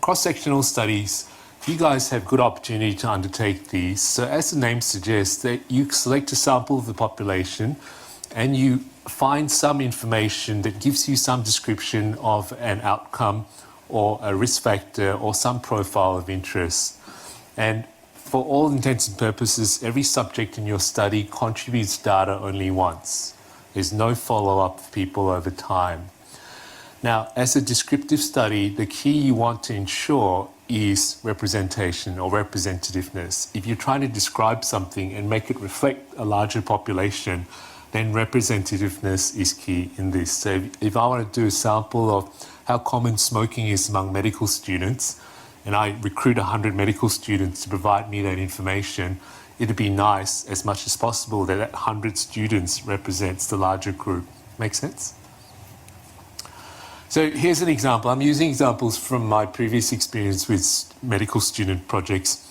cross-sectional studies, you guys have good opportunity to undertake these. So as the name suggests, that you select a sample of the population and you find some information that gives you some description of an outcome or a risk factor or some profile of interest. And for all intents and purposes, every subject in your study contributes data only once. There's no follow-up of people over time. Now, as a descriptive study, the key you want to ensure is representation or representativeness. If you're trying to describe something and make it reflect a larger population, then representativeness is key in this. So if I want to do a sample of how common smoking is among medical students, and I recruit 100 medical students to provide me that information, it'd be nice as much as possible that 100 students represents the larger group. Make sense? So here's an example. I'm using examples from my previous experience with medical student projects.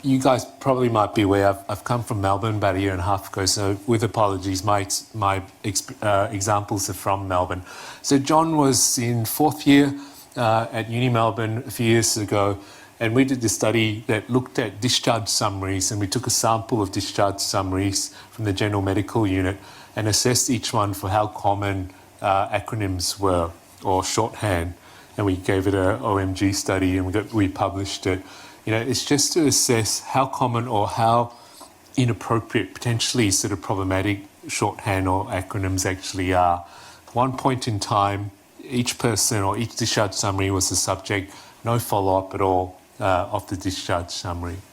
You guys probably might be aware, I've come from Melbourne about a year and a half ago, so with apologies, my examples are from Melbourne. So John was in fourth year at Uni Melbourne a few years ago, and we did this study that looked at discharge summaries, and we took a sample of discharge summaries from the general medical unit and assessed each one for how common acronyms were, or shorthand, and we gave it a OMG study and we published it. You know, it's just to assess how common or how inappropriate, potentially sort of problematic shorthand or acronyms actually are. One point in time, each person or each discharge summary was the subject, no follow-up at all of the discharge summary.